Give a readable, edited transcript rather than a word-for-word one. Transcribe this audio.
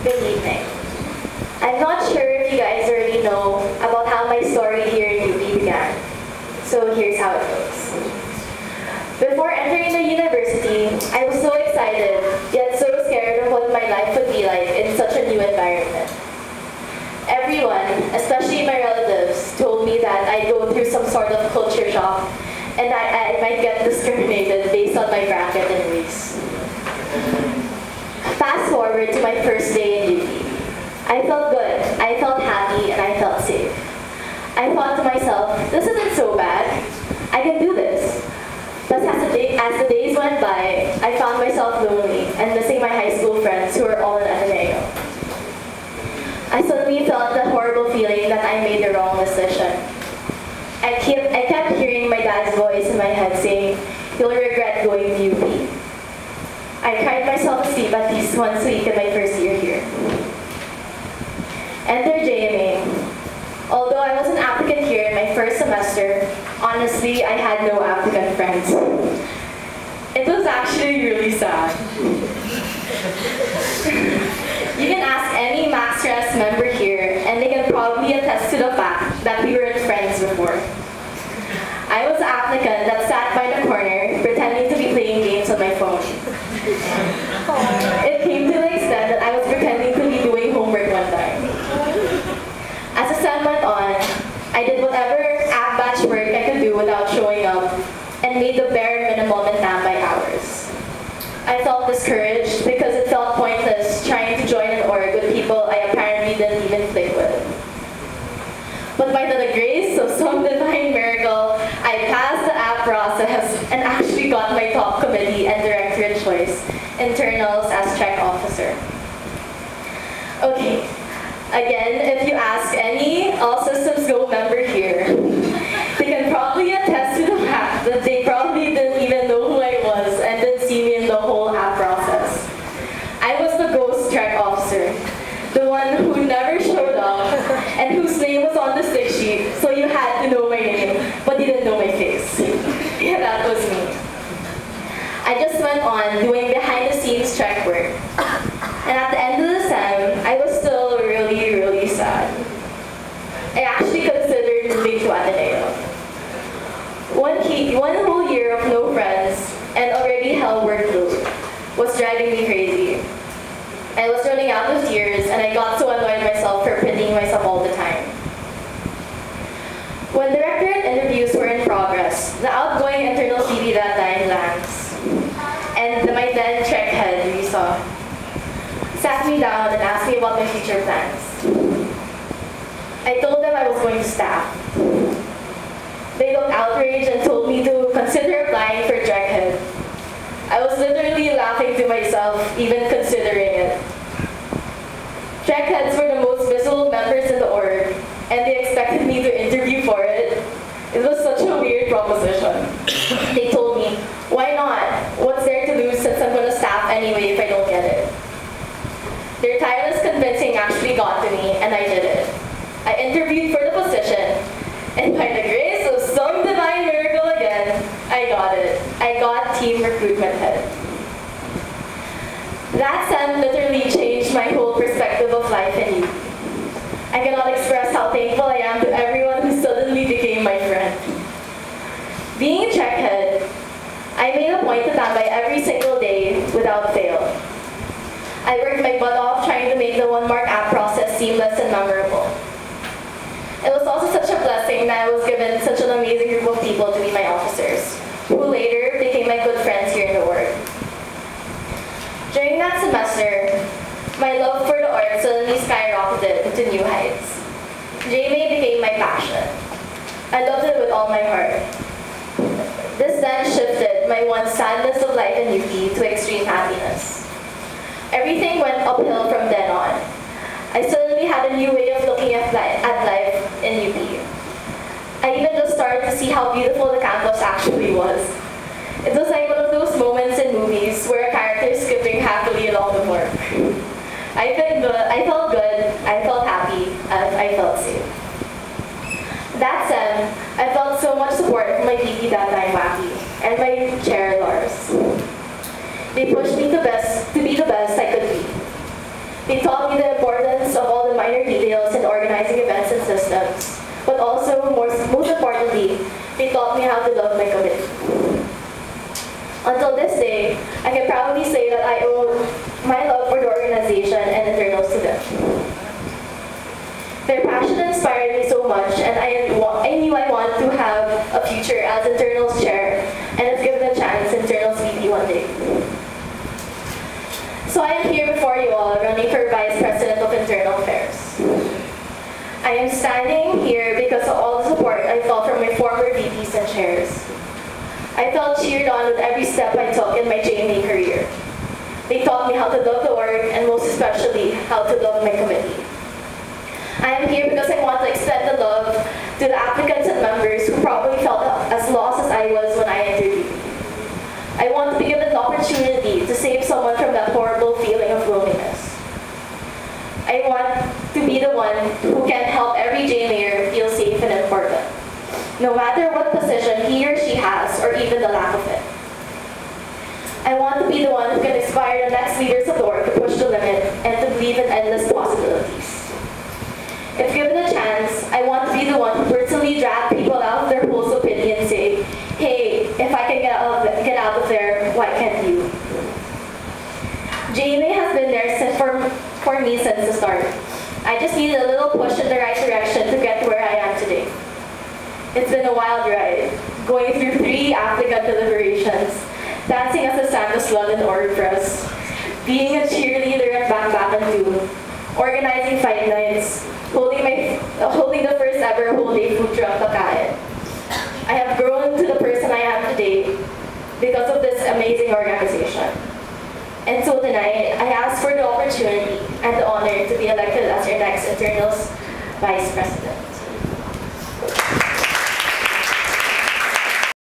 Good evening. I'm not sure if you guys already know about how my story here in UP began. So here's how it goes. Before entering the university, I was so excited, yet so scared of what my life would be like in such a new environment. Everyone, especially my relatives, told me that I'd go through some sort of culture shock and that I might get discriminated based on my bracket and race. Fast forward to my first day in UP. I felt good, I felt happy, and I felt safe. I thought to myself, this isn't so bad. I can do this. But as the days went by, I found myself lonely and missing my high school friends who were all in Ateneo. I suddenly felt the horrible feeling that I made the wrong decision. I kept hearing my dad's voice in my head saying, "You'll regret going to UP." I cried myself to sleep at least once a week in my first year here. Enter JMA. Although I was an applicant here in my first semester, honestly, I had no applicant friends. It was actually really sad. You can ask any Max Stress member here, and they can probably attest to the fact that we weren't friends before. I was the applicant that sat by the corner, pretending to be playing games on my phone. It came to the extent that I was pretending to be doing homework one time. As the sem went on, I did whatever app batch work I could do without showing up, and made the bare minimum in standby hours. I felt discouraged because it felt pointless trying to join an org with people I apparently didn't even click with. But by the grace of some divine miracle, I passed the app process and actually got my top committee and directorate choice, internals as check officer. Okay, again, if you ask any All Systems Go member here, they can probably attest to the fact that they probably didn't even know who I was and didn't see me in the whole app process. I was the ghost track officer, the one who never showed up and whose name was on the stick sheet, so you had to know my name, but you didn't know my face. Yeah, that was me. I just went on doing behind-the-scenes track work. And at the end of the sem, I was still really, really sad. I actually considered moving to Ateneo. One whole year of no friends and already hell workload was driving me crazy. I was running out of tears and I got so annoyed myself for pitying myself all the time. When directorate interviews were in progress, the outgoing internal CV that time lands. And my then check head, Risa, sat me down and asked me about my future plans. I told them I was going to staff. They looked outraged and told me to consider applying for direct head. I was literally laughing to myself, even considering it. Direct heads were the most visible members in the org, and they expected me to interview for it. It was such a weird proposition. They told me, why not? What's there to lose since I'm going to staff anyway if I don't get it? Their tireless convincing actually got to me, and I did it. I interviewed for the position, and by the grace of some divine miracle again, I got it. I got team recruitment head. That sem literally changed my whole perspective of life in UP. I cannot express how thankful I am to everyone who suddenly became my friend. Being a check head, I made a point to standby every single day without fail. I worked my butt off trying to make the one-mark app process seamless and memorable. It was also such a blessing that I was given such an amazing group of people to be my officers, who later became my good friends here in the org. During that semester, my love for the art suddenly skyrocketed to new heights. JMA became my passion. I loved it with all my heart. This then shifted my once sadness of life in UP to extreme happiness. Everything went uphill from then on. I suddenly had a new way of looking at life in UP. I even just started to see how beautiful the campus actually was. It was like one of those moments in movies where a character is skipping happily along the park. I felt good, I felt happy, and I felt safe. That said, I felt so much support from my PT that time, Wacky, and my chair, Lars. They pushed me to be the best I could be. They taught me that taught me how to love my committee. Until this day, I can proudly say that I owe my love for the organization and internals to them. Their passion inspired me so much, and I knew I wanted to have a future as internals chair, and if given a chance, internals VP one day. So I am here before you all, running for Vice President of Internal Affairs. I am standing here because of all the support I felt from my former VPs and chairs. I felt cheered on with every step I took in my JMA career. They taught me how to love the org, and most especially, how to love my committee. I am here because I want to extend the love to the applicants and members who probably felt as lost as I was when I interviewed. I want to be given the opportunity to save someone from that horrible feeling of loneliness. I want to be the one who can help every JMAer feel safe and important, no matter what position he or she has, or even the lack of it. I want to be the one who can inspire the next leaders of the org to push the limit and to believe in endless possibilities. If given a chance, I want to be the one who personally drag people out of their false opinion and say, hey, if I can get out of there, why can't you? JMA has been there for me since the start. I just needed a little push in the right direction to get to where I am today. It's been a wild ride, going through 3 applicant deliberations, dancing as a Santa slut in org press, being a cheerleader at Backpack and 2, organizing fight nights, holding the first ever whole day food truck Pagkain. I have grown to the person I am today because of this amazing organization. And so tonight, I ask for the opportunity and the honor to be elected as your next internals Vice President.